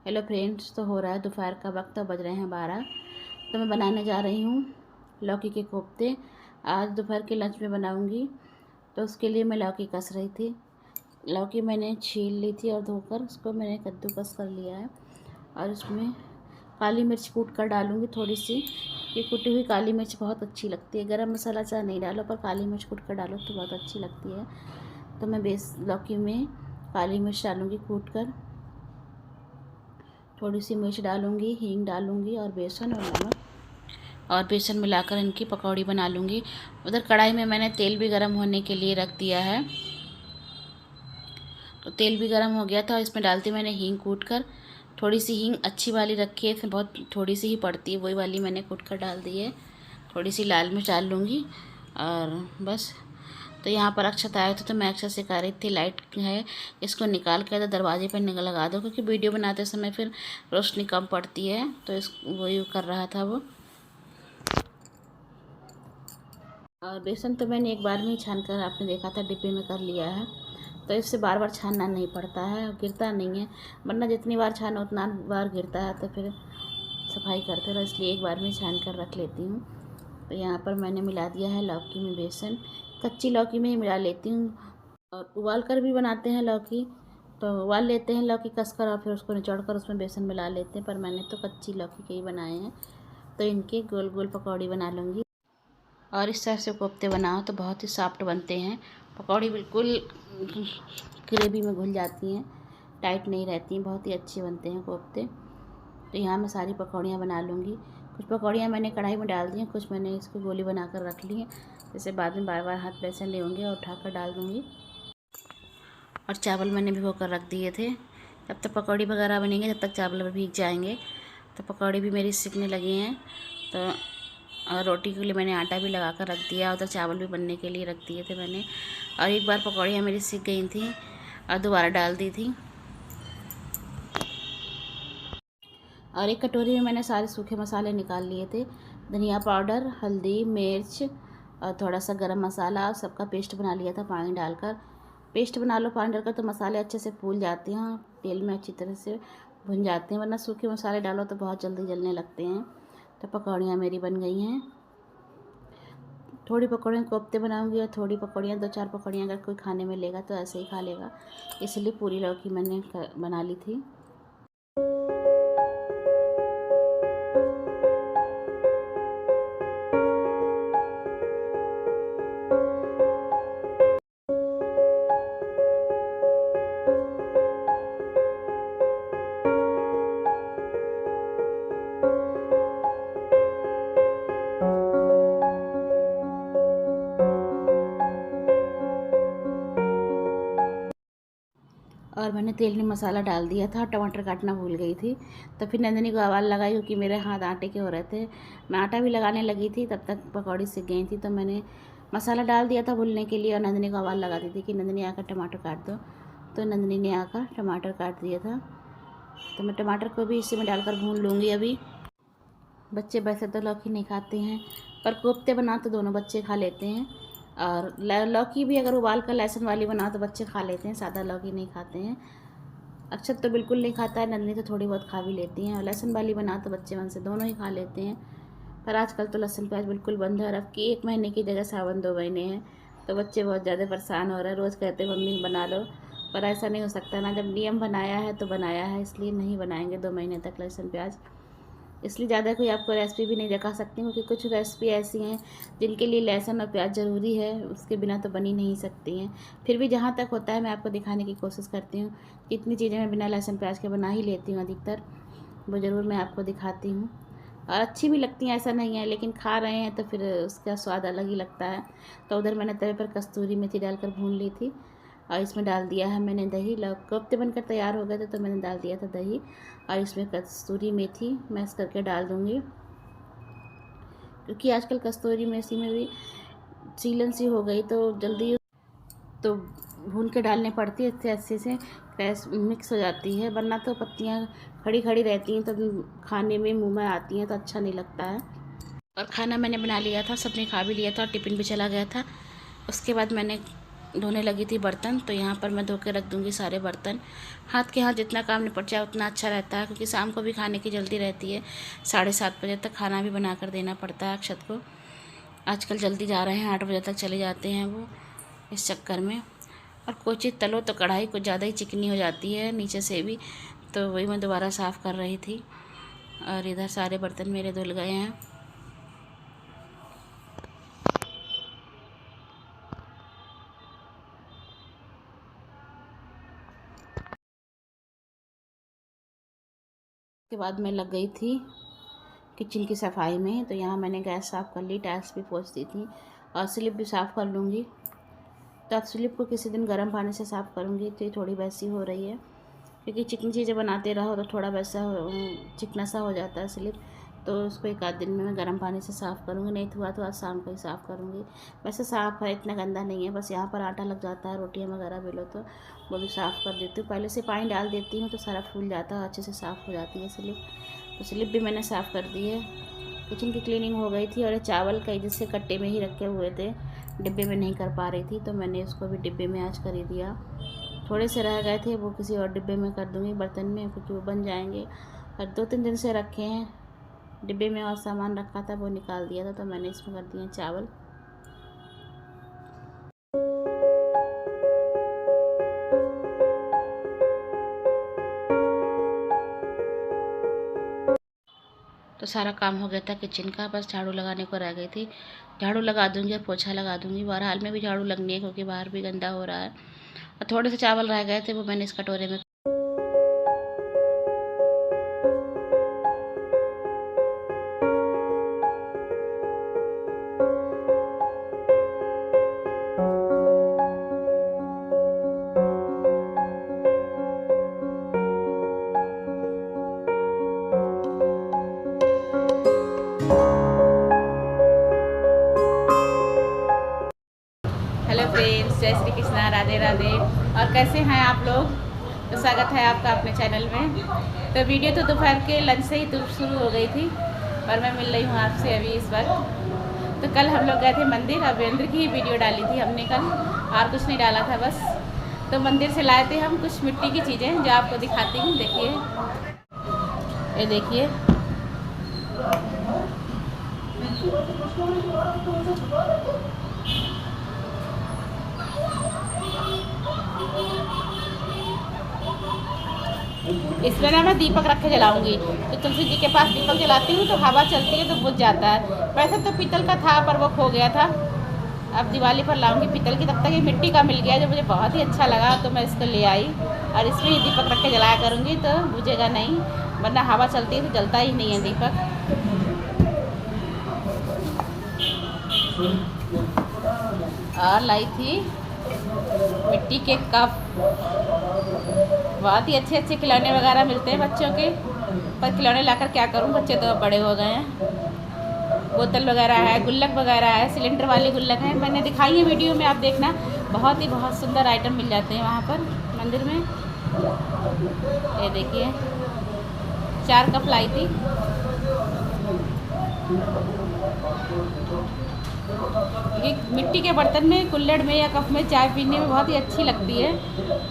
Hello friends, तो हो रहा है दोपहर का वक्त, तो बज रहे हैं 12। तो मैं बनाने जा रही हूँ लौकी के कोफ्ते। आज दोपहर के लंच में बनाऊँगी। तो उसके लिए मैं लौकी कस रही थी। लौकी मैंने छील ली थी और धोकर उसको मैंने कद्दूकस कर लिया है। और उसमें काली मिर्च कूट कर डालूँगी थोड़ी सी। ये कुटी हुई काली मिर्च बहुत अच्छी लगती है। गरम मसाला चाहे नहीं डालो, पर काली मिर्च कूट कर डालो तो बहुत अच्छी लगती है। तो मैं लौकी में काली मिर्च डालूँगी कूट कर, थोड़ी सी मिर्च डालूँगी, हींग डालूँगी और बेसन और नमक, और बेसन मिलाकर इनकी पकौड़ी बना लूँगी। उधर कढ़ाई में मैंने तेल भी गर्म होने के लिए रख दिया है। तो तेल भी गर्म हो गया था, इसमें डालती मैंने हींग कूट कर। थोड़ी सी हींग अच्छी वाली रखी है, इसमें बहुत थोड़ी सी ही पड़ती है, वही वाली मैंने कूट कर डाल दी है। थोड़ी सी लाल मिर्च डाल लूँगी और बस। तो यहाँ पर अक्षत आए थे तो मैं अक्षत सिखा रही थी, लाइट है इसको निकाल कर तो दरवाजे पर लगा दो, क्योंकि वीडियो बनाते समय फिर रोशनी कम पड़ती है। तो वही कर रहा था वो। और बेसन तो मैंने एक बार में ही छान कर, आपने देखा था, डिब्बे में कर लिया है। तो इससे बार बार छानना नहीं पड़ता है और गिरता नहीं है, वरना जितनी बार छानो उतना बार गिरता है, तो फिर सफाई करते रहो। इसलिए एक बार में छान कर रख लेती हूँ। तो यहाँ पर मैंने मिला दिया है लौकी में बेसन। कच्ची लौकी में ही मिला लेती हूँ। और उबाल कर भी बनाते हैं लौकी, तो उबाल लेते हैं लौकी कस कर और फिर उसको निचोड़ कर उसमें बेसन मिला लेते हैं। पर मैंने तो कच्ची लौकी के ही बनाए हैं। तो इनके गोल गोल पकौड़ी बना लूँगी। और इस तरह से कोफ्ते बनाओ तो बहुत ही सॉफ्ट बनते हैं। पकौड़ी बिल्कुल ग्रेवी में घुल जाती हैं, टाइट नहीं रहती हैं, बहुत ही अच्छे बनते हैं कोफ्ते। तो यहाँ मैं सारी पकौड़ियाँ बना लूँगी। कुछ पकौड़ियाँ मैंने कढ़ाई में डाल दी हैं, कुछ मैंने इसको गोली बना कर रख ली हैं, जैसे बाद में बार बार हाथ बेसन ले होंगे और उठाकर डाल दूँगी। और चावल मैंने भिगो कर रख दिए थे। जब तक पकौड़ी वगैरह बनेंगे तब तक चावल भीग जाएंगे। तो पकौड़ी भी मेरी सिकने लगी हैं। तो और रोटी के लिए मैंने आटा भी लगा कर रख दिया, उधर चावल भी बनने के लिए रख दिए थे मैंने। और एक बार पकौड़ियाँ मेरी सिक गई थी और दोबारा डाल दी थी। और एक कटोरी में मैंने सारे सूखे मसाले निकाल लिए थे। धनिया पाउडर, हल्दी, मिर्च और थोड़ा सा गरम मसाला, सबका पेस्ट बना लिया था पानी डालकर। पेस्ट बना लो पानी डालकर तो मसाले अच्छे से फूल जाते हैं, तेल में अच्छी तरह से भुन जाते हैं, वरना सूखे मसाले डालो तो बहुत जल्दी जलने लगते हैं। तो पकौड़ियाँ मेरी बन गई हैं। थोड़ी पकौड़ियाँ कोफ्ते बनाऊंगी और थोड़ी पकौड़ियाँ, 2-4 पकौड़ियाँ अगर कोई खाने में लेगा तो ऐसे ही खा लेगा, इसलिए पूरी लौकी मैंने बना ली थी। और मैंने तेल में मसाला डाल दिया था, टमाटर काटना भूल गई थी। तो फिर नंदिनी को आवाज़ लगाई, क्योंकि मेरे हाथ आटे के हो रहे थे। मैं आटा भी लगाने लगी थी, तब तक पकौड़ी सिक गई थी। तो मैंने मसाला डाल दिया था भूनने के लिए, और नंदिनी को आवाज़ लगा दी थी कि नंदिनी आकर टमाटर काट दो। तो नंदिनी ने आकर टमाटर काट दिया था। तो मैं टमाटर को भी इसी में डालकर भून लूँगी अभी। बच्चे वैसे तो लौकी नहीं खाते हैं, पर कोफ्ते बना तो दोनों बच्चे खा लेते हैं। और लौकी भी अगर उबाल कर लहसुन वाली बनाओ तो बच्चे खा लेते हैं, सादा लौकी नहीं खाते हैं। अक्षत तो बिल्कुल नहीं खाता है, नंदिनी तो थोड़ी बहुत खा भी लेती हैं। और लहसुन वाली बनाओ तो बच्चे मन से दोनों ही खा लेते हैं। पर आजकल तो लहसुन प्याज बिल्कुल बंद है, और अब की 1 महीने की जगह सावन 2 महीने हैं। तो बच्चे बहुत ज़्यादा परेशान हो रहे हैं, रोज़ कहते हैं मम्मी बना लो। पर ऐसा नहीं हो सकता ना, जब नियम बनाया है तो बनाया है, इसलिए नहीं बनाएंगे 2 महीने तक लहसुन प्याज। इसलिए ज़्यादा कोई आपको रेसिपी भी नहीं दिखा सकती हूँ, क्योंकि कुछ रेसिपी ऐसी हैं जिनके लिए लहसुन और प्याज ज़रूरी है, उसके बिना तो बनी नहीं सकती हैं। फिर भी जहाँ तक होता है मैं आपको दिखाने की कोशिश करती हूँ। इतनी चीज़ें मैं बिना लहसुन प्याज के बना ही लेती हूँ अधिकतर, वो ज़रूर मैं आपको दिखाती हूँ। और अच्छी भी लगती हैं, ऐसा नहीं है, लेकिन खा रहे हैं तो फिर उसका स्वाद अलग ही लगता है। तो उधर मैंने तवे पर कस्तूरी मेथी डालकर भून ली थी, और इसमें डाल दिया है मैंने दही। कोफ्ते बनकर तैयार हो गए थे तो मैंने डाल दिया था दही, और इसमें कस्तूरी मेथी मैश करके डाल दूँगी, क्योंकि आजकल कस्तूरी मेथी में भी सीलन सी हो गई तो जल्दी तो भून के डालने पड़ती है, इससे अच्छे से मिक्स हो जाती है, वरना तो पत्तियाँ खड़ी खड़ी रहती हैं तो खाने में मुँह में आती हैं तो अच्छा नहीं लगता है। और खाना मैंने बना लिया था, सबने खा भी लिया था और टिफ़िन भी चला गया था। उसके बाद मैंने धोने लगी थी बर्तन, तो यहाँ पर मैं धो के रख दूँगी सारे बर्तन। हाथ के हाथ जितना काम निपट जाए उतना अच्छा रहता है, क्योंकि शाम को भी खाने की जल्दी रहती है। 7:30 बजे तक खाना भी बना कर देना पड़ता है अक्षत को। आजकल जल्दी जा रहे हैं, 8 बजे तक चले जाते हैं वो, इस चक्कर में। और कोई चीज़ तलो तो कढ़ाई कुछ ज़्यादा ही चिकनी हो जाती है नीचे से भी, तो वही मैं दोबारा साफ़ कर रही थी। और इधर सारे बर्तन मेरे धुल गए हैं। उसके बाद मैं लग गई थी किचन की सफाई में। तो यहाँ मैंने गैस साफ़ कर ली, टाइल्स भी पोंछ दी थी और स्लिप भी साफ़ कर लूँगी। तो अब स्लिप को किसी दिन गर्म पानी से साफ़ करूँगी, तो ये थोड़ी वैसी हो रही है, क्योंकि चिकनी चीज़ें बनाते रहो तो थोड़ा वैसा चिकना सा हो जाता है स्लिप। तो उसको एक आध दिन में मैं गर्म पानी से साफ़ करूँगी, नहीं तो हुआ तो आज शाम को ही साफ़ करूँगी। वैसे साफ़ है, इतना गंदा नहीं है, बस यहाँ पर आटा लग जाता है, रोटियाँ वगैरह बेलो तो वो भी साफ़ कर देती हूँ। पहले से पानी डाल देती हूँ तो सारा फूल जाता है, अच्छे से साफ़ हो जाती है स्लिप। तो स्लिप भी मैंने साफ़ कर दी है। किचन की क्लीनिंग हो गई थी। और चावल कई जैसे कट्टे में ही रखे हुए थे, डिब्बे में नहीं कर पा रही थी, तो मैंने उसको भी डिब्बे में आज कर ही दिया। थोड़े से रह गए थे, वो किसी और डिब्बे में कर दूँगी बर्तन में, क्योंकि वो बन जाएंगे। और 2-3 दिन से रखे हैं डिब्बे में, और सामान रखा था वो निकाल दिया था, तो मैंने इसमें कर दिए चावल। तो सारा काम हो गया था किचन का, बस झाड़ू लगाने को रह गई थी। झाड़ू लगा दूँगी और पोछा लगा दूँगी। बहरहाल में भी झाड़ू लगनी है, क्योंकि बाहर भी गंदा हो रहा है। और थोड़े से चावल रह गए थे, वो मैंने इस कटोरे में हेलो फ्रेंड्स, जय श्री कृष्णा, राधे राधे। और कैसे हैं आप लोग? तो स्वागत है आपका अपने चैनल में। तो वीडियो तो दोपहर के लंच से ही तो शुरू हो गई थी, और मैं मिल रही हूँ आपसे अभी इस वक्त। तो कल हम लोग गए थे मंदिर, और वीरेंद्र की ही वीडियो डाली थी हमने कल, और कुछ नहीं डाला था बस। तो मंदिर से लाए थे हम कुछ मिट्टी की चीज़ें, जो आपको दिखाती हूँ। देखिए, ये देखिए, इसमें ना मैं दीपक रख के जलाऊंगी। तो तुलसी जी के पास दीपक जलाती हूँ तो हवा चलती है तो बुझ जाता है। वैसे तो पीतल का था, पर वो खो गया था। अब दिवाली पर लाऊंगी पीतल की। तब तक ये मिट्टी का मिल गया, जो मुझे बहुत ही अच्छा लगा, तो मैं इसको ले आई और इसमें ही दीपक रख के जलाया करूँगी, तो बुझेगा नहीं। वरना हवा चलती है तो जलता ही नहीं है दीपक। और लाई थी मिट्टी के कप। बहुत ही अच्छे अच्छे खिलौने वगैरह मिलते हैं बच्चों के, पर खिलौने लाकर क्या करूं, बच्चे तो अब बड़े हो गए हैं। बोतल वगैरह है, गुल्लक वगैरह है, सिलेंडर वाले गुल्लक हैं, मैंने दिखाई है वीडियो में, आप देखना। बहुत सुंदर आइटम मिल जाते हैं वहाँ पर मंदिर में। ये देखिए, 4 कप लाई थी। ये मिट्टी के बर्तन में, कुल्हड़ में या कप में चाय पीने में बहुत ही अच्छी लगती है,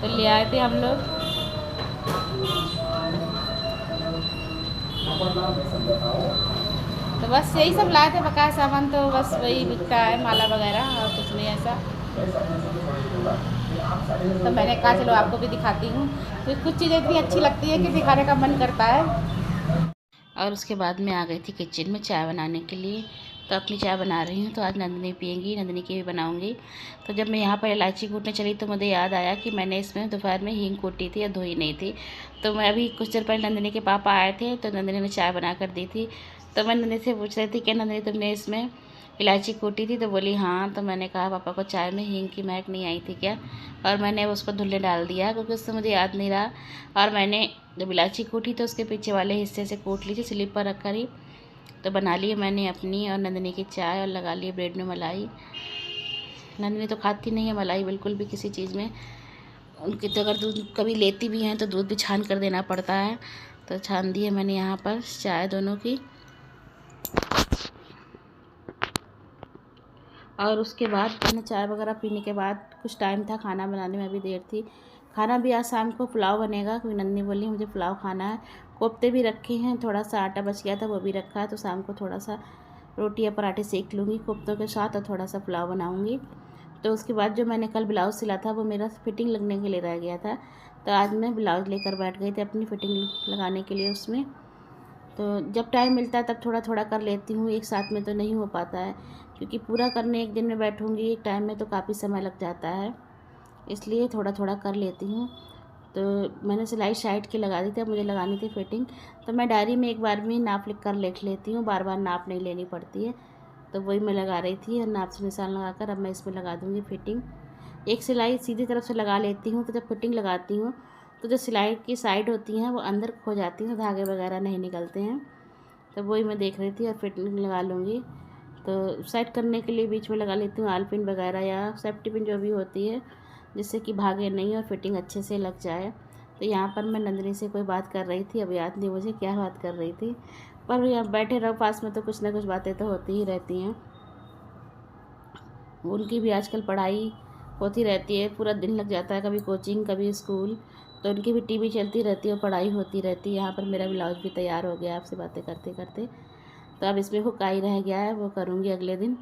तो ले आए थे हम लोग। तो बस यही सब लाए थे, बकाया सामान तो बस वही बिकता है, माला वगैरह, और कुछ नहीं ऐसा। तो मैंने कहा चलो आपको भी दिखाती हूँ। तो कुछ चीज़ें इतनी अच्छी लगती है कि दिखाने का मन करता है। और उसके बाद मैं आ गई थी किचन में चाय बनाने के लिए। तो अपनी चाय बना रही हूँ, तो आज नंदिनी पिएंगी, नंदिनी की भी बनाऊँगी। तो जब मैं यहाँ पर इलायची कूटने चली तो मुझे याद आया कि मैंने इसमें दोपहर में हींग कूटी थी और धोई नहीं थी। तो मैं अभी कुछ देर पहले नंदिनी के पापा आए थे, तो नंदिनी ने चाय बना कर दी थी। तो मैं नंदिनी से पूछ रही थी कि नंदिनी तुमने इसमें इलायची कूटी थी? तो बोली हाँ। तो मैंने कहा पापा को चाय में हींग की महक नहीं आई थी क्या? और मैंने उसको धुलने डाल दिया, क्योंकि उससे मुझे याद नहीं रहा। और मैंने जब इलायची कूटी तो उसके पीछे वाले हिस्से से कूट ली थी, स्लिप पर रख कर ही। तो बना ली मैंने अपनी और नंदिनी की चाय, और लगा ली ब्रेड में मलाई। नंदिनी तो खाती नहीं है मलाई बिल्कुल भी किसी चीज़ में। उनकी तो अगर दूध कभी लेती भी हैं तो दूध भी छान कर देना पड़ता है। तो छान दी है मैंने यहाँ पर चाय दोनों की। और उसके बाद मैंने चाय वगैरह पीने के बाद कुछ टाइम था, खाना बनाने में भी देर थी। खाना भी आज शाम को पुलाव बनेगा, क्योंकि नंदनी बोली मुझे पुलाव खाना है। कोफ्ते भी रखे हैं, थोड़ा सा आटा बच गया था वो भी रखा है, तो शाम को थोड़ा सा रोटी या पराठे सेक लूँगी कोफ्तों के साथ और थोड़ा सा पुलाव बनाऊँगी। तो उसके बाद जो मैंने कल ब्लाउज़ सिला था वो मेरा फिटिंग लगने के लिए रह गया था, तो आज मैं ब्लाउज़ लेकर बैठ गई थी अपनी फ़िटिंग लगाने के लिए उसमें। तो जब टाइम मिलता है तब थोड़ा थोड़ा कर लेती हूँ, एक साथ में तो नहीं हो पाता है, क्योंकि पूरा करने एक दिन में बैठूँगी एक टाइम में तो काफ़ी समय लग जाता है, इसलिए थोड़ा थोड़ा कर लेती हूँ। तो मैंने सिलाई साइड की लगा दी थी, अब मुझे लगानी थी फिटिंग, तो मैं डायरी में एक बार में नाप लिख कर लिख लेती हूँ, बार बार नाप नहीं लेनी पड़ती है। तो वही मैं लगा रही थी और नाप से निशान लगाकर अब मैं इसमें लगा दूँगी फिटिंग। एक सिलाई सीधी तरफ से लगा लेती हूँ, तो जब फिटिंग लगाती हूँ तो जो सिलाई की साइड होती हैं वो अंदर खो जाती हैं, तो धागे वगैरह नहीं निकलते हैं। तो वही मैं देख रही थी और फिटिंग लगा लूँगी। तो साइड करने के लिए बीच में लगा लेती हूँ आलपिन वगैरह या सेफ्टी पिन जो भी होती है, जिससे कि भागे नहीं और फिटिंग अच्छे से लग जाए। तो यहाँ पर मैं नंदिनी से कोई बात कर रही थी, अब याद नहीं मुझे क्या बात कर रही थी, पर यहाँ बैठे रहो पास में तो कुछ ना कुछ बातें तो होती ही रहती हैं। उनकी भी आजकल पढ़ाई होती रहती है, पूरा दिन लग जाता है, कभी कोचिंग कभी स्कूल, तो उनकी भी टीवी चलती रहती है और पढ़ाई होती रहती है। यहाँ पर मेरा ब्लाउज भी तैयार हो गया आपसे बातें करते करते, तो अब इसमें हुकाई रह गया है, वो करूँगी अगले दिन,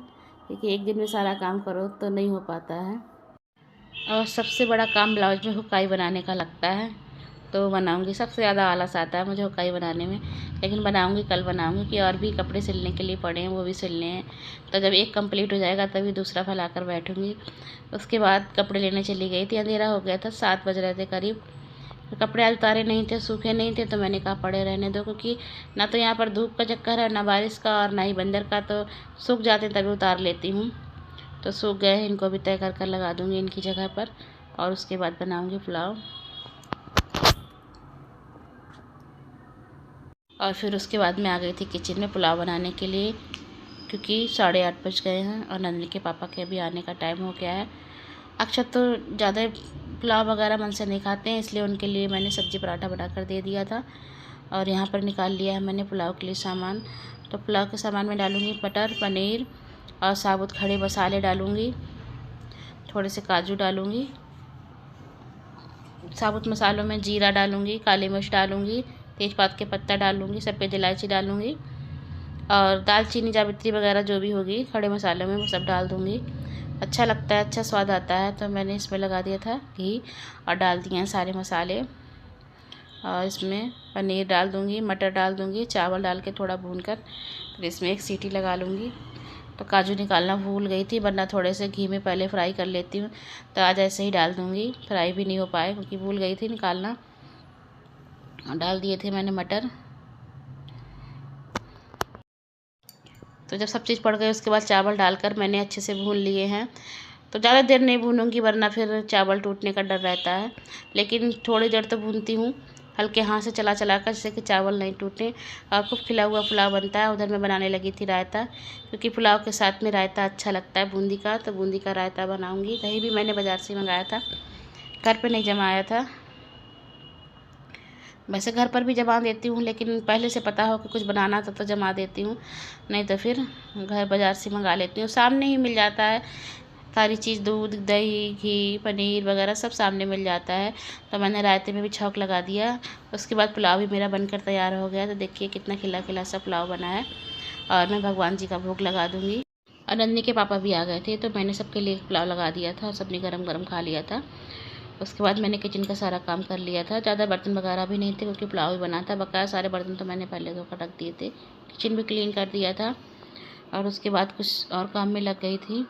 क्योंकि एक दिन में सारा काम करो तो नहीं हो पाता है। और सबसे बड़ा काम ब्लाउज में हुकाई बनाने का लगता है, तो बनाऊंगी। सबसे ज़्यादा आलस आता है मुझे हुकाई बनाने में, लेकिन बनाऊंगी, कल बनाऊंगी, कि और भी कपड़े सिलने के लिए पड़े हैं वो भी सिलने हैं। तो जब एक कंप्लीट हो जाएगा तभी दूसरा फैलाकर बैठूंगी। उसके बाद कपड़े लेने चली गई थी, अंधेरा हो गया था, 7 बज रहे थे करीब। तो कपड़े आज उतारे नहीं थे, सूखे नहीं थे, तो मैंने कहा पड़े रहने दो, क्योंकि ना तो यहाँ पर धूप का चक्कर है, ना बारिश का और ना ही बंदर का, तो सूख जाते तभी उतार लेती हूँ। तो सूख गए हैं, इनको भी तय कर कर लगा दूँगी इनकी जगह पर, और उसके बाद बनाऊँगी पुलाव। और फिर उसके बाद मैं आ गई थी किचन में पुलाव बनाने के लिए, क्योंकि 8:30 बज गए हैं और नंदनी के पापा के भी आने का टाइम हो गया है। अक्षर तो ज़्यादा पुलाव वगैरह मन से नहीं खाते हैं, इसलिए उनके लिए मैंने सब्ज़ी पराठा बनाकर दे दिया था। और यहाँ पर निकाल लिया है मैंने पुलाव के लिए सामान। तो पुलाव के सामान में डालूँगी मटर, पनीर और साबुत खड़े मसाले डालूँगी, थोड़े से काजू डालूँगी। साबुत मसालों में जीरा डालूँगी, काली मिर्च डालूँगी, तेज़पात के पत्ता डालूँगी, सफ़ेद इलायची डालूँगी और दालचीनी जावित्री वगैरह जो भी होगी खड़े मसालों में वो सब डाल दूँगी। अच्छा लगता है, अच्छा स्वाद आता है। तो मैंने इसमें लगा दिया था घी और डाल दिए हैं सारे मसाले, और इसमें पनीर डाल दूँगी, मटर डाल दूँगी, चावल डाल के थोड़ा भूनकर फिर इसमें एक सीटी लगा लूँगी। तो काजू निकालना भूल गई थी, वरना थोड़े से घी में पहले फ्राई कर लेती हूँ, तो आज ऐसे ही डाल दूँगी। फ्राई भी नहीं हो पाए क्योंकि भूल गई थी निकालना। डाल दिए थे मैंने मटर। तो जब सब चीज़ पड़ गई उसके बाद चावल डालकर मैंने अच्छे से भून लिए हैं। तो ज़्यादा देर नहीं भूनूंगी, वरना फिर चावल टूटने का डर रहता है, लेकिन थोड़ी देर तो भूनती हूँ हल्के हाथ से चला चला कर, जिससे कि चावल नहीं टूटे और खूब खिला हुआ पुलाव बनता है। उधर मैं बनाने लगी थी रायता, क्योंकि पुलाव के साथ में रायता अच्छा लगता है बूंदी का, तो बूंदी का रायता बनाऊँगी। दही भी मैंने बाज़ार से मंगाया था, घर पर नहीं जमाया था। वैसे घर पर भी जमा देती हूँ, लेकिन पहले से पता हो कि कुछ बनाना तो जमा देती हूँ, नहीं तो फिर घर बाज़ार से मंगा लेती हूँ। सामने ही मिल जाता है सारी चीज़, दूध, दही, घी, पनीर वगैरह सब सामने मिल जाता है। तो मैंने रायते में भी छौंक लगा दिया। उसके बाद पुलाव भी मेरा बनकर तैयार हो गया। तो देखिए कितना खिला खिला सा पुलाव बना है, और मैं भगवान जी का भोग लगा दूँगी। और नंदनी के पापा भी आ गए थे, तो मैंने सबके लिए पुलाव लगा दिया था और सबने गरम गरम खा लिया था। उसके बाद मैंने किचन का सारा काम कर लिया था। ज़्यादा बर्तन वगैरह भी नहीं थे, क्योंकि पुलाव भी बना था। बकाया सारे बर्तन तो मैंने पहले धोकर रख दिए थे, किचन भी क्लीन कर दिया था, और उसके बाद कुछ और काम में लग गई थी।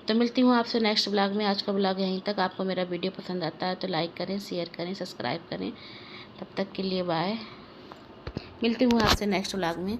तो मिलती हूँ आपसे नेक्स्ट ब्लॉग में। आज का ब्लॉग यहीं तक। आपको मेरा वीडियो पसंद आता है तो लाइक करें, शेयर करें, सब्सक्राइब करें। तब तक के लिए बाय। मिलती हूँ आपसे नेक्स्ट ब्लॉग में।